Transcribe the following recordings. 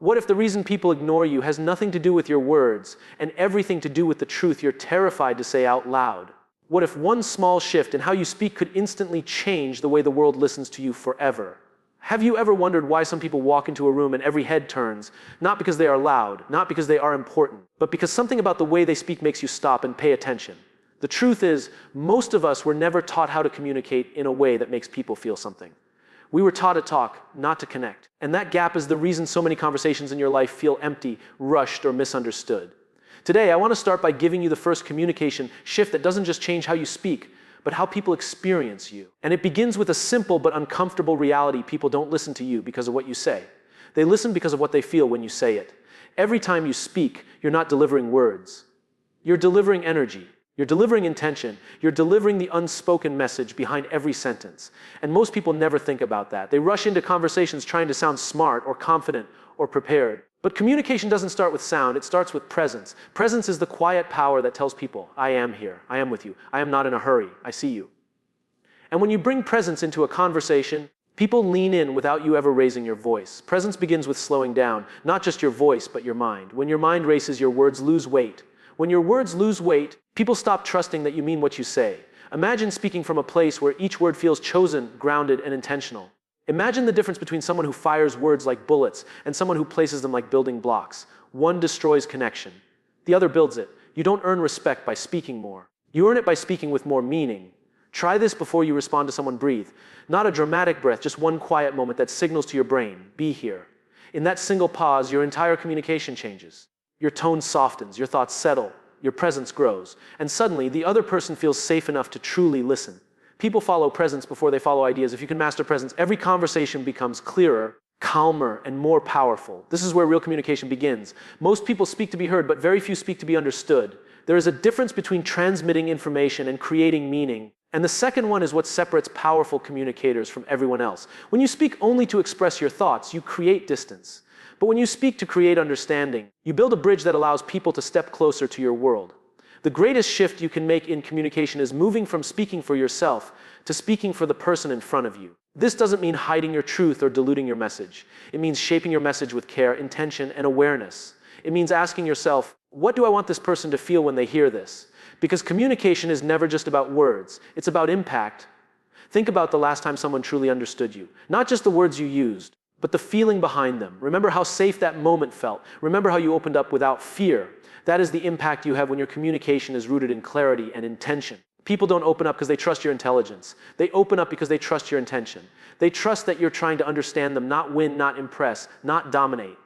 What if the reason people ignore you has nothing to do with your words and everything to do with the truth you're terrified to say out loud? What if one small shift in how you speak could instantly change the way the world listens to you forever? Have you ever wondered why some people walk into a room and every head turns, not because they are loud, not because they are important, but because something about the way they speak makes you stop and pay attention? The truth is, most of us were never taught how to communicate in a way that makes people feel something. We were taught to talk, not to connect. And that gap is the reason so many conversations in your life feel empty, rushed, or misunderstood. Today, I want to start by giving you the first communication shift that doesn't just change how you speak, but how people experience you. And it begins with a simple but uncomfortable reality: people don't listen to you because of what you say. They listen because of what they feel when you say it. Every time you speak, you're not delivering words. You're delivering energy. You're delivering intention. You're delivering the unspoken message behind every sentence. And most people never think about that. They rush into conversations trying to sound smart or confident or prepared. But communication doesn't start with sound, it starts with presence. Presence is the quiet power that tells people, I am here, I am with you, I am not in a hurry, I see you. And when you bring presence into a conversation, people lean in without you ever raising your voice. Presence begins with slowing down, not just your voice, but your mind. When your mind races, your words lose weight. When your words lose weight, people stop trusting that you mean what you say. Imagine speaking from a place where each word feels chosen, grounded, and intentional. Imagine the difference between someone who fires words like bullets and someone who places them like building blocks. One destroys connection. The other builds it. You don't earn respect by speaking more. You earn it by speaking with more meaning. Try this before you respond to someone. Breathe. Not a dramatic breath, just one quiet moment that signals to your brain, be here. In that single pause, your entire communication changes. Your tone softens, your thoughts settle, your presence grows, and suddenly the other person feels safe enough to truly listen. People follow presence before they follow ideas. If you can master presence, every conversation becomes clearer, calmer, and more powerful. This is where real communication begins. Most people speak to be heard, but very few speak to be understood. There is a difference between transmitting information and creating meaning. And the second one is what separates powerful communicators from everyone else. When you speak only to express your thoughts, you create distance. But when you speak to create understanding, you build a bridge that allows people to step closer to your world. The greatest shift you can make in communication is moving from speaking for yourself to speaking for the person in front of you. This doesn't mean hiding your truth or diluting your message. It means shaping your message with care, intention, and awareness. It means asking yourself, what do I want this person to feel when they hear this? Because communication is never just about words. It's about impact. Think about the last time someone truly understood you. Not just the words you used, but the feeling behind them. Remember how safe that moment felt. Remember how you opened up without fear. That is the impact you have when your communication is rooted in clarity and intention. People don't open up because they trust your intelligence. They open up because they trust your intention. They trust that you're trying to understand them, not win, not impress, not dominate.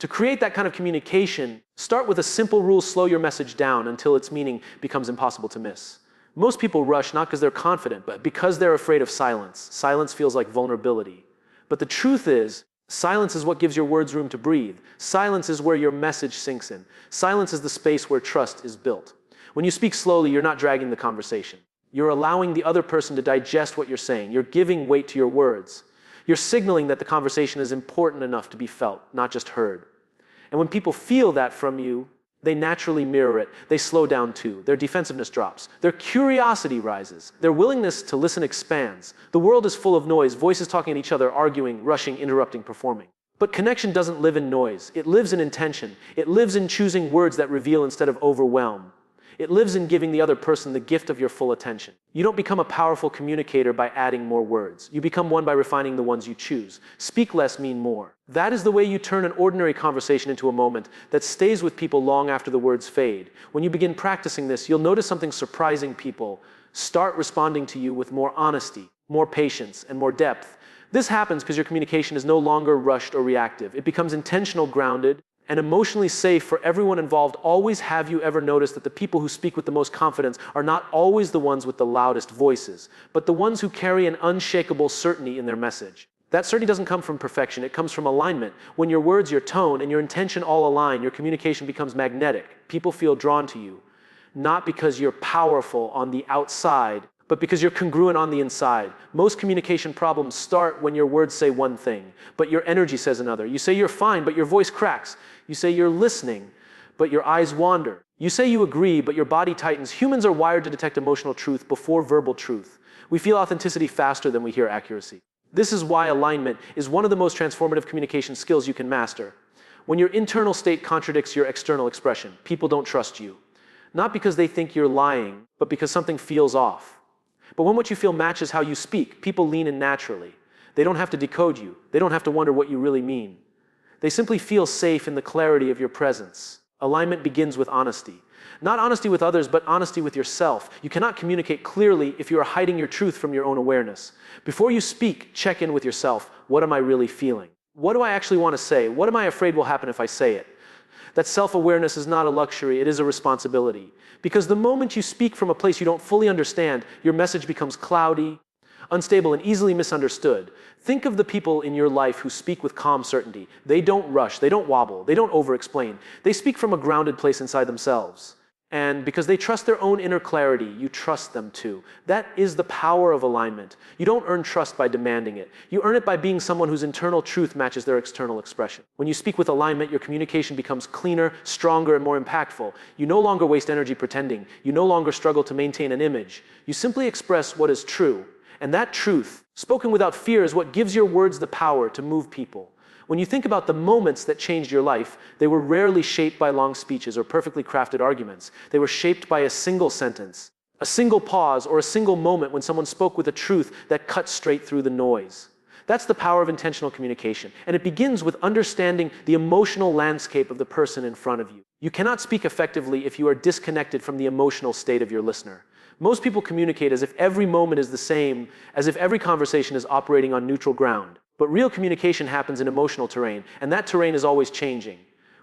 To create that kind of communication, start with a simple rule: slow your message down until its meaning becomes impossible to miss. Most people rush not because they're confident, but because they're afraid of silence. Silence feels like vulnerability. But the truth is, silence is what gives your words room to breathe. Silence is where your message sinks in. Silence is the space where trust is built. When you speak slowly, you're not dragging the conversation. You're allowing the other person to digest what you're saying. You're giving weight to your words. You're signaling that the conversation is important enough to be felt, not just heard. And when people feel that from you, they naturally mirror it. They slow down too. Their defensiveness drops. Their curiosity rises. Their willingness to listen expands. The world is full of noise, voices talking at each other, arguing, rushing, interrupting, performing. But connection doesn't live in noise. It lives in intention. It lives in choosing words that reveal instead of overwhelm. It lives in giving the other person the gift of your full attention. You don't become a powerful communicator by adding more words. You become one by refining the ones you choose. Speak less, mean more. That is the way you turn an ordinary conversation into a moment that stays with people long after the words fade. When you begin practicing this, you'll notice something surprising. People start responding to you with more honesty, more patience, and more depth. This happens because your communication is no longer rushed or reactive. It becomes intentional, grounded, and emotionally safe for everyone involved. Always have you ever noticed that the people who speak with the most confidence are not always the ones with the loudest voices, but the ones who carry an unshakable certainty in their message. That certainty doesn't come from perfection, it comes from alignment. When your words, your tone, and your intention all align, your communication becomes magnetic. People feel drawn to you, not because you're powerful on the outside, but because you're congruent on the inside. Most communication problems start when your words say one thing, but your energy says another. You say you're fine, but your voice cracks. You say you're listening, but your eyes wander. You say you agree, but your body tightens. Humans are wired to detect emotional truth before verbal truth. We feel authenticity faster than we hear accuracy. This is why alignment is one of the most transformative communication skills you can master. When your internal state contradicts your external expression, people don't trust you. Not because they think you're lying, but because something feels off. But when what you feel matches how you speak, people lean in naturally. They don't have to decode you. They don't have to wonder what you really mean. They simply feel safe in the clarity of your presence. Alignment begins with honesty. Not honesty with others, but honesty with yourself. You cannot communicate clearly if you are hiding your truth from your own awareness. Before you speak, check in with yourself. What am I really feeling? What do I actually want to say? What am I afraid will happen if I say it? That self-awareness is not a luxury, it is a responsibility. Because the moment you speak from a place you don't fully understand, your message becomes cloudy, unstable, and easily misunderstood. Think of the people in your life who speak with calm certainty. They don't rush, they don't wobble, they don't over-explain. They speak from a grounded place inside themselves. And because they trust their own inner clarity, you trust them too. That is the power of alignment. You don't earn trust by demanding it. You earn it by being someone whose internal truth matches their external expression. When you speak with alignment, your communication becomes cleaner, stronger, and more impactful. You no longer waste energy pretending. You no longer struggle to maintain an image. You simply express what is true. And that truth, spoken without fear, is what gives your words the power to move people. When you think about the moments that changed your life, they were rarely shaped by long speeches or perfectly crafted arguments. They were shaped by a single sentence, a single pause, or a single moment when someone spoke with a truth that cut straight through the noise. That's the power of intentional communication, and it begins with understanding the emotional landscape of the person in front of you. You cannot speak effectively if you are disconnected from the emotional state of your listener. Most people communicate as if every moment is the same, as if every conversation is operating on neutral ground. But real communication happens in emotional terrain, and that terrain is always changing.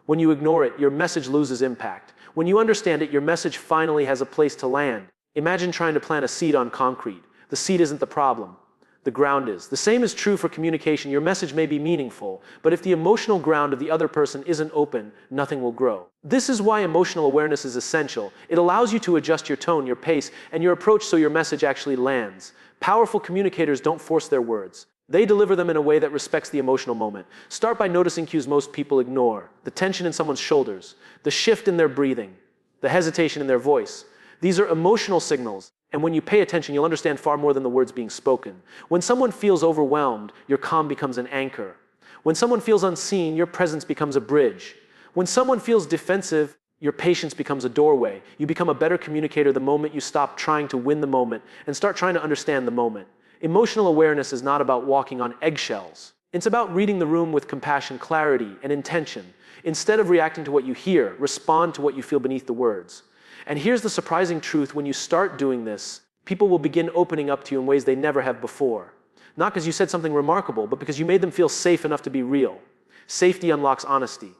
When you ignore it, your message loses impact. When you understand it, your message finally has a place to land. Imagine trying to plant a seed on concrete. The seed isn't the problem. The ground is. The same is true for communication. Your message may be meaningful, but if the emotional ground of the other person isn't open, nothing will grow. This is why emotional awareness is essential. It allows you to adjust your tone, your pace, and your approach so your message actually lands. Powerful communicators don't force their words. They deliver them in a way that respects the emotional moment. Start by noticing cues most people ignore. The tension in someone's shoulders, the shift in their breathing, the hesitation in their voice. These are emotional signals, and when you pay attention, you'll understand far more than the words being spoken. When someone feels overwhelmed, your calm becomes an anchor. When someone feels unseen, your presence becomes a bridge. When someone feels defensive, your patience becomes a doorway. You become a better communicator the moment you stop trying to win the moment and start trying to understand the moment. Emotional awareness is not about walking on eggshells. It's about reading the room with compassion, clarity, and intention. Instead of reacting to what you hear, respond to what you feel beneath the words. And here's the surprising truth: when you start doing this, people will begin opening up to you in ways they never have before. Not because you said something remarkable, but because you made them feel safe enough to be real. Safety unlocks honesty.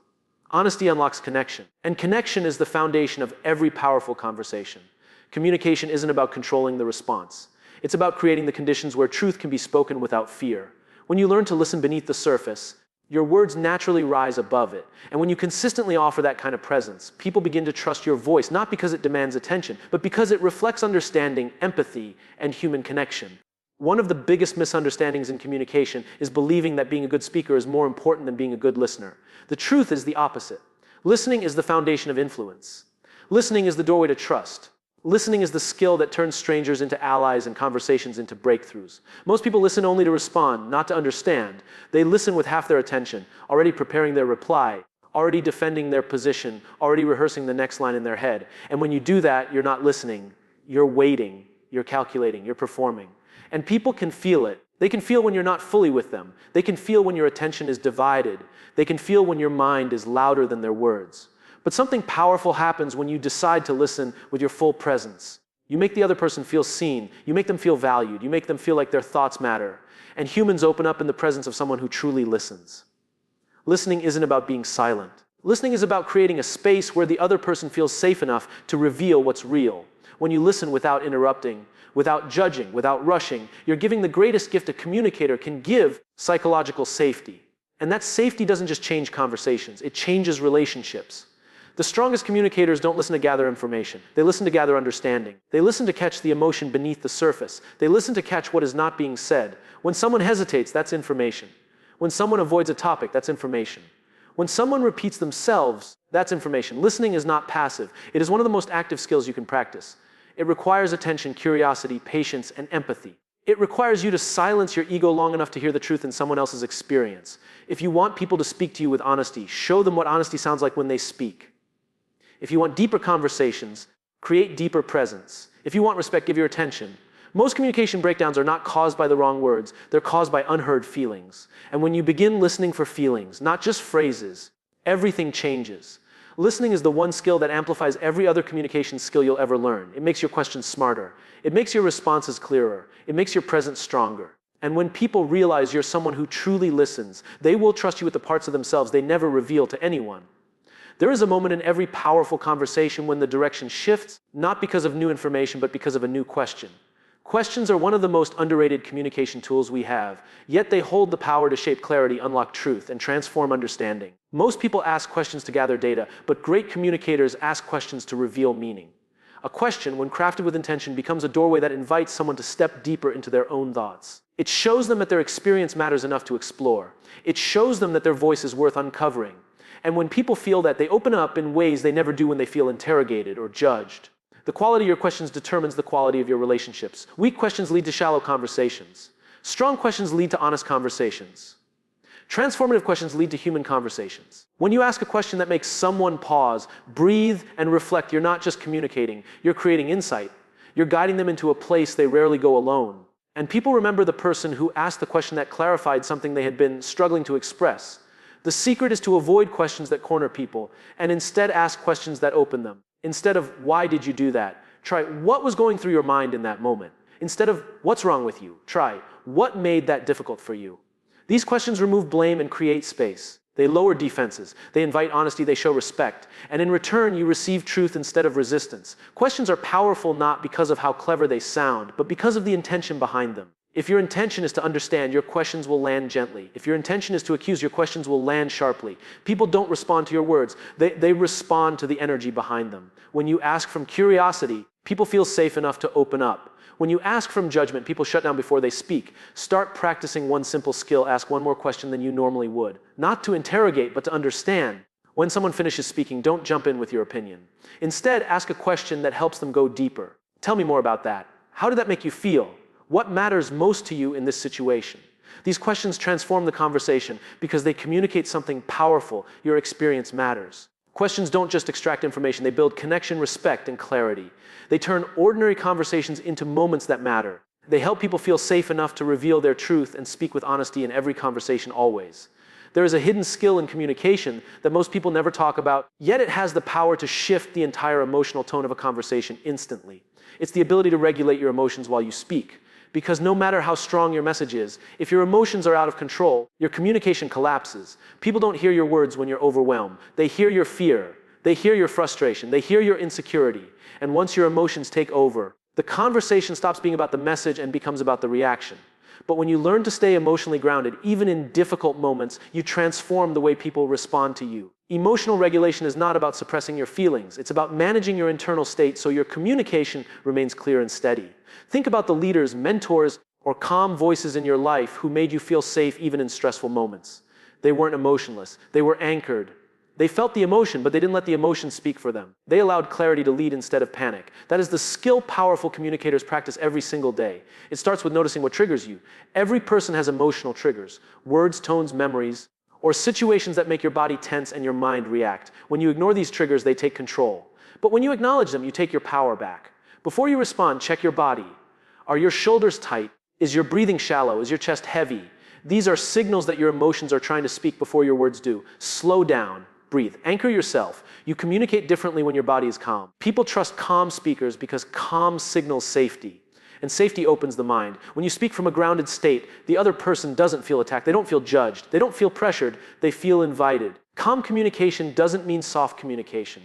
Honesty unlocks connection. And connection is the foundation of every powerful conversation. Communication isn't about controlling the response. It's about creating the conditions where truth can be spoken without fear. When you learn to listen beneath the surface, your words naturally rise above it. And when you consistently offer that kind of presence, people begin to trust your voice, not because it demands attention, but because it reflects understanding, empathy, and human connection. One of the biggest misunderstandings in communication is believing that being a good speaker is more important than being a good listener. The truth is the opposite. Listening is the foundation of influence. Listening is the doorway to trust. Listening is the skill that turns strangers into allies and conversations into breakthroughs. Most people listen only to respond, not to understand. They listen with half their attention, already preparing their reply, already defending their position, already rehearsing the next line in their head. And when you do that, you're not listening. You're waiting. You're calculating. You're performing. And people can feel it. They can feel when you're not fully with them. They can feel when your attention is divided. They can feel when your mind is louder than their words. But something powerful happens when you decide to listen with your full presence. You make the other person feel seen. You make them feel valued. You make them feel like their thoughts matter. And humans open up in the presence of someone who truly listens. Listening isn't about being silent. Listening is about creating a space where the other person feels safe enough to reveal what's real. When you listen without interrupting, without judging, without rushing, you're giving the greatest gift a communicator can give: psychological safety. And that safety doesn't just change conversations, it changes relationships. The strongest communicators don't listen to gather information. They listen to gather understanding. They listen to catch the emotion beneath the surface. They listen to catch what is not being said. When someone hesitates, that's information. When someone avoids a topic, that's information. When someone repeats themselves, that's information. Listening is not passive. It is one of the most active skills you can practice. It requires attention, curiosity, patience, and empathy. It requires you to silence your ego long enough to hear the truth in someone else's experience. If you want people to speak to you with honesty, show them what honesty sounds like when they speak. If you want deeper conversations, create deeper presence. If you want respect, give your attention. Most communication breakdowns are not caused by the wrong words, they're caused by unheard feelings. And when you begin listening for feelings, not just phrases, everything changes. Listening is the one skill that amplifies every other communication skill you'll ever learn. It makes your questions smarter. It makes your responses clearer. It makes your presence stronger. And when people realize you're someone who truly listens, they will trust you with the parts of themselves they never reveal to anyone. There is a moment in every powerful conversation when the direction shifts, not because of new information, but because of a new question. Questions are one of the most underrated communication tools we have, yet they hold the power to shape clarity, unlock truth, and transform understanding. Most people ask questions to gather data, but great communicators ask questions to reveal meaning. A question, when crafted with intention, becomes a doorway that invites someone to step deeper into their own thoughts. It shows them that their experience matters enough to explore. It shows them that their voice is worth uncovering. And when people feel that, they open up in ways they never do when they feel interrogated or judged. The quality of your questions determines the quality of your relationships. Weak questions lead to shallow conversations. Strong questions lead to honest conversations. Transformative questions lead to human conversations. When you ask a question that makes someone pause, breathe, and reflect, you're not just communicating, you're creating insight. You're guiding them into a place they rarely go alone. And people remember the person who asked the question that clarified something they had been struggling to express. The secret is to avoid questions that corner people, and instead ask questions that open them. Instead of, why did you do that? Try, what was going through your mind in that moment? Instead of, what's wrong with you? Try, what made that difficult for you? These questions remove blame and create space. They lower defenses. They invite honesty. They show respect. And in return, you receive truth instead of resistance. Questions are powerful not because of how clever they sound, but because of the intention behind them. If your intention is to understand, your questions will land gently. If your intention is to accuse, your questions will land sharply. People don't respond to your words. They respond to the energy behind them. When you ask from curiosity, people feel safe enough to open up. When you ask from judgment, people shut down before they speak. Start practicing one simple skill. Ask one more question than you normally would. Not to interrogate, but to understand. When someone finishes speaking, don't jump in with your opinion. Instead, ask a question that helps them go deeper. Tell me more about that. How did that make you feel? What matters most to you in this situation? These questions transform the conversation because they communicate something powerful. Your experience matters. Questions don't just extract information, they build connection, respect, and clarity. They turn ordinary conversations into moments that matter. They help people feel safe enough to reveal their truth and speak with honesty in every conversation always. There is a hidden skill in communication that most people never talk about, yet it has the power to shift the entire emotional tone of a conversation instantly. It's the ability to regulate your emotions while you speak. Because no matter how strong your message is, if your emotions are out of control, your communication collapses. People don't hear your words when you're overwhelmed. They hear your fear. They hear your frustration. They hear your insecurity. And once your emotions take over, the conversation stops being about the message and becomes about the reaction. But when you learn to stay emotionally grounded, even in difficult moments, you transform the way people respond to you. Emotional regulation is not about suppressing your feelings. It's about managing your internal state so your communication remains clear and steady. Think about the leaders, mentors, or calm voices in your life who made you feel safe even in stressful moments. They weren't emotionless. They were anchored. They felt the emotion, but they didn't let the emotion speak for them. They allowed clarity to lead instead of panic. That is the skill powerful communicators practice every single day. It starts with noticing what triggers you. Every person has emotional triggers, words, tones, memories, or situations that make your body tense and your mind react. When you ignore these triggers, they take control. But when you acknowledge them, you take your power back. Before you respond, check your body. Are your shoulders tight? Is your breathing shallow? Is your chest heavy? These are signals that your emotions are trying to speak before your words do. Slow down. Breathe. Anchor yourself. You communicate differently when your body is calm. People trust calm speakers because calm signals safety. And safety opens the mind. When you speak from a grounded state, the other person doesn't feel attacked. They don't feel judged. They don't feel pressured. They feel invited. Calm communication doesn't mean soft communication.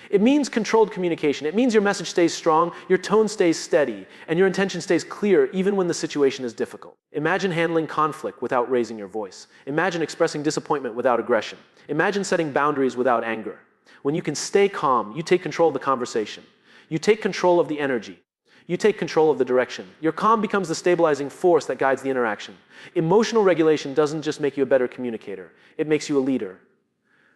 It means controlled communication. It means your message stays strong, your tone stays steady, and your intention stays clear even when the situation is difficult. Imagine handling conflict without raising your voice. Imagine expressing disappointment without aggression. Imagine setting boundaries without anger. When you can stay calm, you take control of the conversation. You take control of the energy. You take control of the direction. Your calm becomes the stabilizing force that guides the interaction. Emotional regulation doesn't just make you a better communicator. It makes you a leader.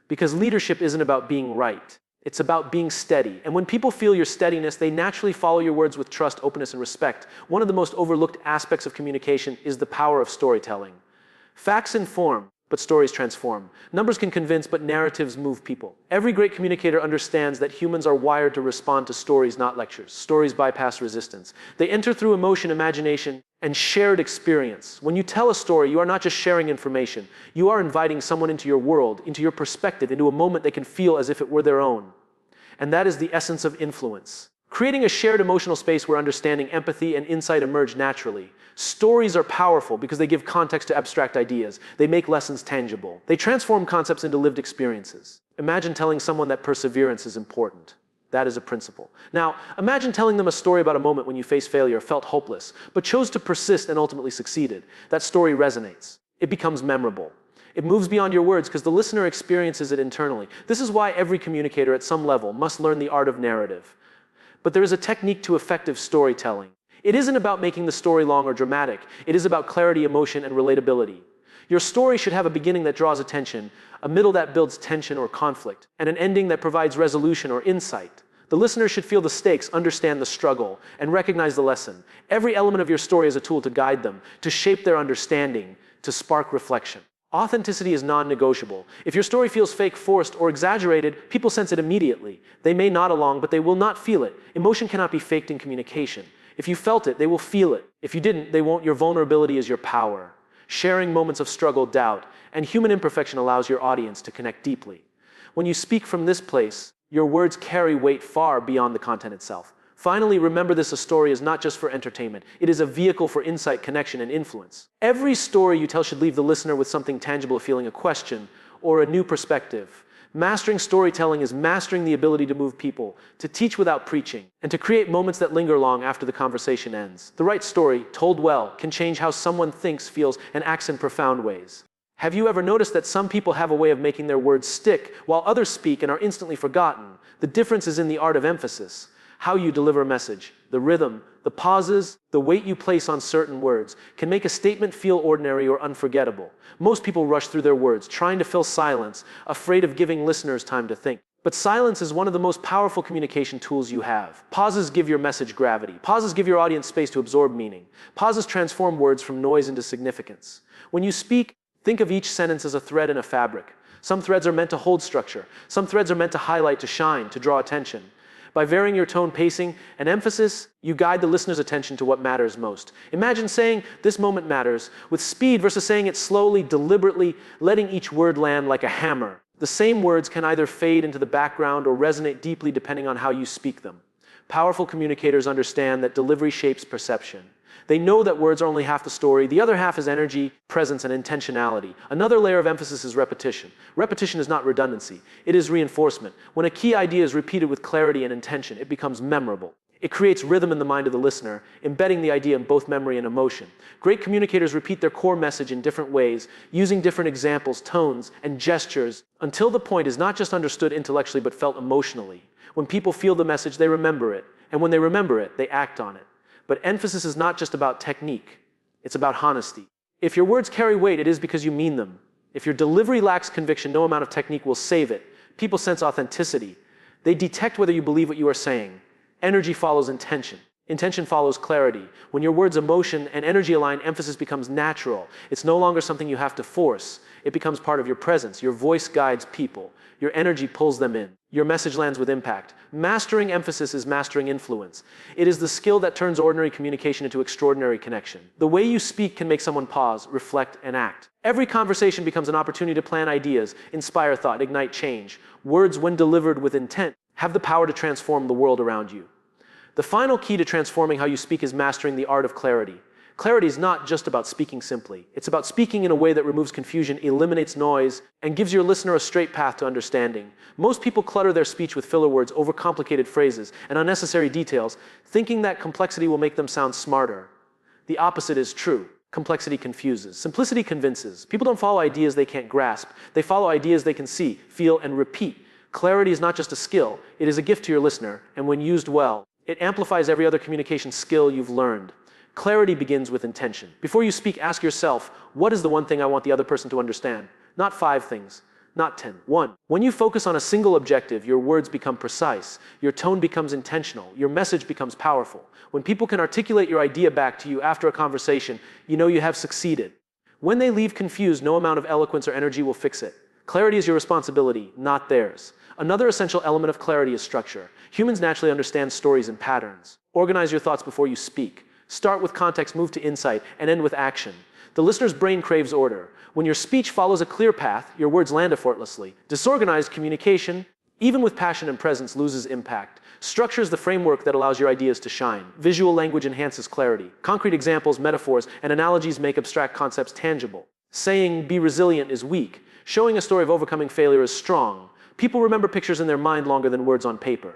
Because leadership isn't about being right. It's about being steady. And when people feel your steadiness, they naturally follow your words with trust, openness, and respect. One of the most overlooked aspects of communication is the power of storytelling. Facts inform, but stories transform. Numbers can convince, but narratives move people. Every great communicator understands that humans are wired to respond to stories, not lectures. Stories bypass resistance. They enter through emotion, imagination, and shared experience. When you tell a story, you are not just sharing information. You are inviting someone into your world, into your perspective, into a moment they can feel as if it were their own. And that is the essence of influence. Creating a shared emotional space where understanding, empathy, and insight emerge naturally. Stories are powerful because they give context to abstract ideas. They make lessons tangible. They transform concepts into lived experiences. Imagine telling someone that perseverance is important. That is a principle. Now, imagine telling them a story about a moment when you faced failure, felt hopeless, but chose to persist and ultimately succeeded. That story resonates. It becomes memorable. It moves beyond your words because the listener experiences it internally. This is why every communicator at some level must learn the art of narrative. But there is a technique to effective storytelling. It isn't about making the story long or dramatic. It is about clarity, emotion, and relatability. Your story should have a beginning that draws attention, a middle that builds tension or conflict, and an ending that provides resolution or insight. The listener should feel the stakes, understand the struggle, and recognize the lesson. Every element of your story is a tool to guide them, to shape their understanding, to spark reflection. Authenticity is non-negotiable. If your story feels fake, forced, or exaggerated, people sense it immediately. They may nod along, but they will not feel it. Emotion cannot be faked in communication. If you felt it, they will feel it. If you didn't, they won't. Your vulnerability is your power. Sharing moments of struggle, doubt, and human imperfection allows your audience to connect deeply. When you speak from this place, your words carry weight far beyond the content itself. Finally, remember this: a story is not just for entertainment. It is a vehicle for insight, connection, and influence. Every story you tell should leave the listener with something tangible, feeling a question or a new perspective. Mastering storytelling is mastering the ability to move people, to teach without preaching, and to create moments that linger long after the conversation ends. The right story, told well, can change how someone thinks, feels, and acts in profound ways. Have you ever noticed that some people have a way of making their words stick, while others speak and are instantly forgotten? The difference is in the art of emphasis. How you deliver a message, the rhythm, the pauses, the weight you place on certain words can make a statement feel ordinary or unforgettable. Most people rush through their words, trying to fill silence, afraid of giving listeners time to think. But silence is one of the most powerful communication tools you have. Pauses give your message gravity. Pauses give your audience space to absorb meaning. Pauses transform words from noise into significance. When you speak, think of each sentence as a thread in a fabric. Some threads are meant to hold structure. Some threads are meant to highlight, to shine, to draw attention. By varying your tone, pacing, and emphasis, you guide the listener's attention to what matters most. Imagine saying, "This moment matters," with speed versus saying it slowly, deliberately, letting each word land like a hammer. The same words can either fade into the background or resonate deeply depending on how you speak them. Powerful communicators understand that delivery shapes perception. They know that words are only half the story. The other half is energy, presence, and intentionality. Another layer of emphasis is repetition. Repetition is not redundancy. It is reinforcement. When a key idea is repeated with clarity and intention, it becomes memorable. It creates rhythm in the mind of the listener, embedding the idea in both memory and emotion. Great communicators repeat their core message in different ways, using different examples, tones, and gestures, until the point is not just understood intellectually but felt emotionally. When people feel the message, they remember it. And when they remember it, they act on it. But emphasis is not just about technique. It's about honesty. If your words carry weight, it is because you mean them. If your delivery lacks conviction, no amount of technique will save it. People sense authenticity. They detect whether you believe what you are saying. Energy follows intention. Intention follows clarity. When your words, emotion, and energy align, emphasis becomes natural. It's no longer something you have to force. It becomes part of your presence. Your voice guides people. Your energy pulls them in. Your message lands with impact. Mastering emphasis is mastering influence. It is the skill that turns ordinary communication into extraordinary connection. The way you speak can make someone pause, reflect, and act. Every conversation becomes an opportunity to plant ideas, inspire thought, ignite change. Words, when delivered with intent, have the power to transform the world around you. The final key to transforming how you speak is mastering the art of clarity. Clarity is not just about speaking simply. It's about speaking in a way that removes confusion, eliminates noise, and gives your listener a straight path to understanding. Most people clutter their speech with filler words, overcomplicated phrases, and unnecessary details, thinking that complexity will make them sound smarter. The opposite is true. Complexity confuses. Simplicity convinces. People don't follow ideas they can't grasp. They follow ideas they can see, feel, and repeat. Clarity is not just a skill. It is a gift to your listener, and when used well, it amplifies every other communication skill you've learned. Clarity begins with intention. Before you speak, ask yourself, what is the one thing I want the other person to understand? Not 5 things, not 10. 1. When you focus on a single objective, your words become precise, your tone becomes intentional, your message becomes powerful. When people can articulate your idea back to you after a conversation, you know you have succeeded. When they leave confused, no amount of eloquence or energy will fix it. Clarity is your responsibility, not theirs. Another essential element of clarity is structure. Humans naturally understand stories and patterns. Organize your thoughts before you speak. Start with context, move to insight, and end with action. The listener's brain craves order. When your speech follows a clear path, your words land effortlessly. Disorganized communication, even with passion and presence, loses impact. Structure is the framework that allows your ideas to shine. Visual language enhances clarity. Concrete examples, metaphors, and analogies make abstract concepts tangible. Saying, "be resilient," is weak. Showing a story of overcoming failure is strong. People remember pictures in their mind longer than words on paper.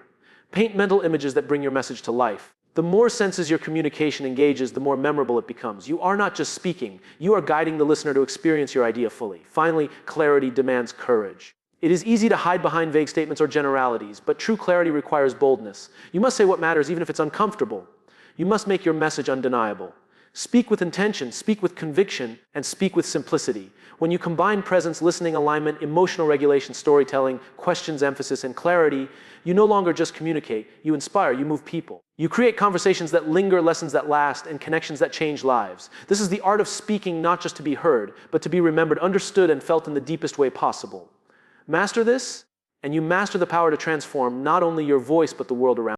Paint mental images that bring your message to life. The more senses your communication engages, the more memorable it becomes. You are not just speaking, you are guiding the listener to experience your idea fully. Finally, clarity demands courage. It is easy to hide behind vague statements or generalities, but true clarity requires boldness. You must say what matters even if it's uncomfortable. You must make your message undeniable. Speak with intention, speak with conviction, and speak with simplicity. When you combine presence, listening, alignment, emotional regulation, storytelling, questions, emphasis, and clarity, you no longer just communicate, you inspire, you move people. You create conversations that linger, lessons that last, and connections that change lives. This is the art of speaking not just to be heard, but to be remembered, understood, and felt in the deepest way possible. Master this, and you master the power to transform not only your voice, but the world around you.